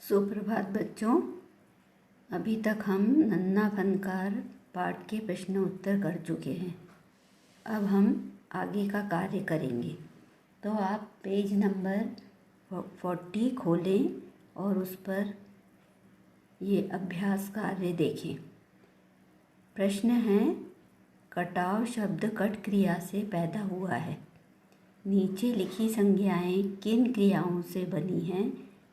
सुप्रभात बच्चों। अभी तक हम नन्हा फनकार पाठ के प्रश्न उत्तर कर चुके हैं। अब हम आगे का कार्य करेंगे। तो आप पेज नंबर 40 खोलें और उस पर ये अभ्यास कार्य देखें। प्रश्न है, कटाव शब्द कट क्रिया से पैदा हुआ है। नीचे लिखी संज्ञाएं किन क्रियाओं से बनी हैं?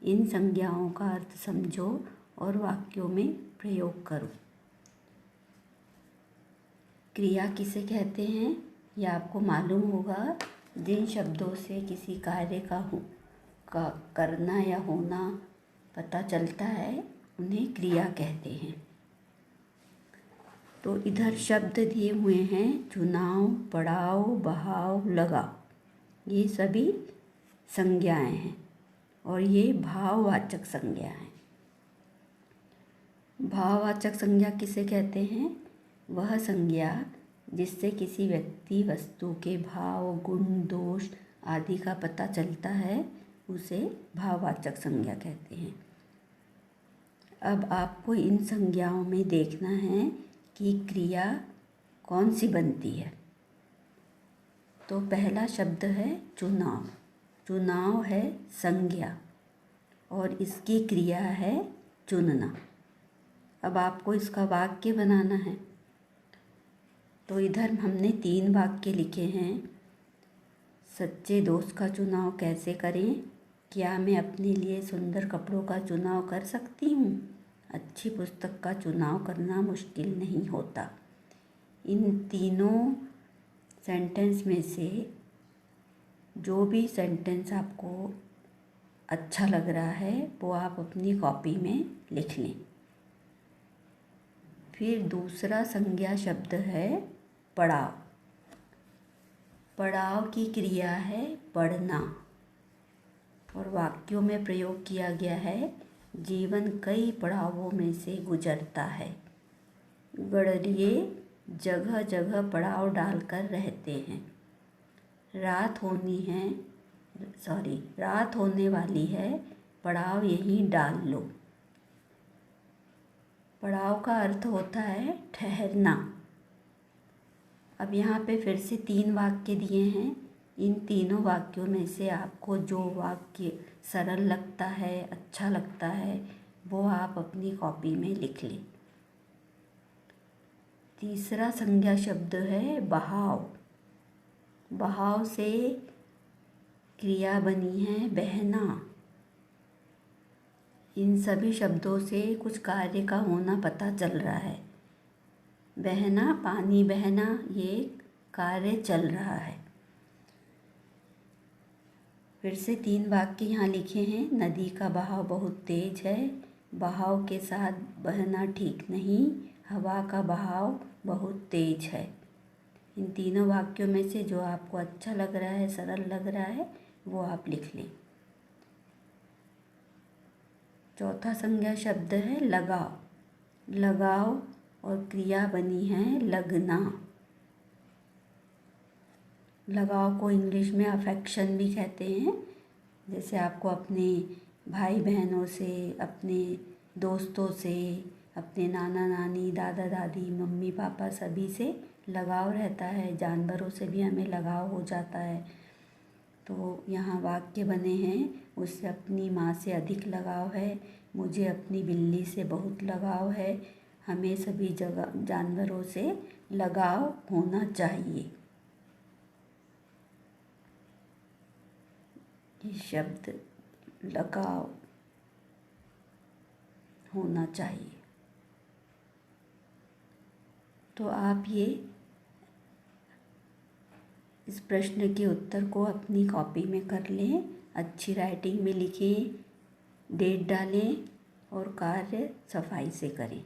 इन संज्ञाओं का अर्थ समझो और वाक्यों में प्रयोग करो। क्रिया किसे कहते हैं? यह आपको मालूम होगा। जिन शब्दों से किसी कार्य का करना या होना पता चलता है उन्हें क्रिया कहते हैं। तो इधर शब्द दिए हुए हैं, चुनाव, पड़ाव, बहाव, लगाव। ये सभी संज्ञाएं हैं और ये भाववाचक संज्ञा है। भाववाचक संज्ञा किसे कहते हैं? वह संज्ञा जिससे किसी व्यक्ति, वस्तु के भाव, गुण, दोष आदि का पता चलता है उसे भाववाचक संज्ञा कहते हैं। अब आपको इन संज्ञाओं में देखना है कि क्रिया कौन सी बनती है। तो पहला शब्द है चुनाव। चुनाव है संज्ञा और इसकी क्रिया है चुनना। अब आपको इसका वाक्य बनाना है। तो इधर हमने 3 वाक्य लिखे हैं। सच्चे दोस्त का चुनाव कैसे करें? क्या मैं अपने लिए सुंदर कपड़ों का चुनाव कर सकती हूँ? अच्छी पुस्तक का चुनाव करना मुश्किल नहीं होता। इन तीनों सेंटेंस में से जो भी सेंटेंस आपको अच्छा लग रहा है वो आप अपनी कॉपी में लिख लें। फिर दूसरा संज्ञा शब्द है पड़ाव। पड़ाव की क्रिया है पढ़ना और वाक्यों में प्रयोग किया गया है। जीवन कई पड़ावों में से गुजरता है। गडरिये जगह जगह पड़ाव डालकर रहते हैं। रात होने वाली है, पड़ाव यहीं डाल लो। पड़ाव का अर्थ होता है ठहरना। अब यहाँ पे फिर से 3 वाक्य दिए हैं। इन तीनों वाक्यों में से आपको जो वाक्य सरल लगता है, अच्छा लगता है, वो आप अपनी कॉपी में लिख लें। तीसरा संज्ञा शब्द है बहाव। बहाव से क्रिया बनी है बहना। इन सभी शब्दों से कुछ कार्य का होना पता चल रहा है। बहना, पानी बहना, ये कार्य चल रहा है। फिर से 3 वाक्य यहाँ लिखे हैं। नदी का बहाव बहुत तेज है, बहाव के साथ बहना ठीक नहीं, हवा का बहाव बहुत तेज है। इन तीनों वाक्यों में से जो आपको अच्छा लग रहा है, सरल लग रहा है, वो आप लिख लें। चौथा संज्ञा शब्द है लगाव। लगाव और क्रिया बनी है लगना। लगाव को इंग्लिश में अफेक्शन भी कहते हैं। जैसे आपको अपने भाई बहनों से, अपने दोस्तों से, अपने नाना नानी, दादा दादी, मम्मी पापा सभी से लगाव रहता है। जानवरों से भी हमें लगाव हो जाता है। तो यहाँ वाक्य बने हैं, उससे अपनी माँ से अधिक लगाव है, मुझे अपनी बिल्ली से बहुत लगाव है, हमें सभी जगह जानवरों से लगाव होना चाहिए। ये शब्द लगाव होना चाहिए। तो आप ये इस प्रश्न के उत्तर को अपनी कॉपी में कर लें, अच्छी राइटिंग में लिखें, डेट डालें और कार्य सफाई से करें।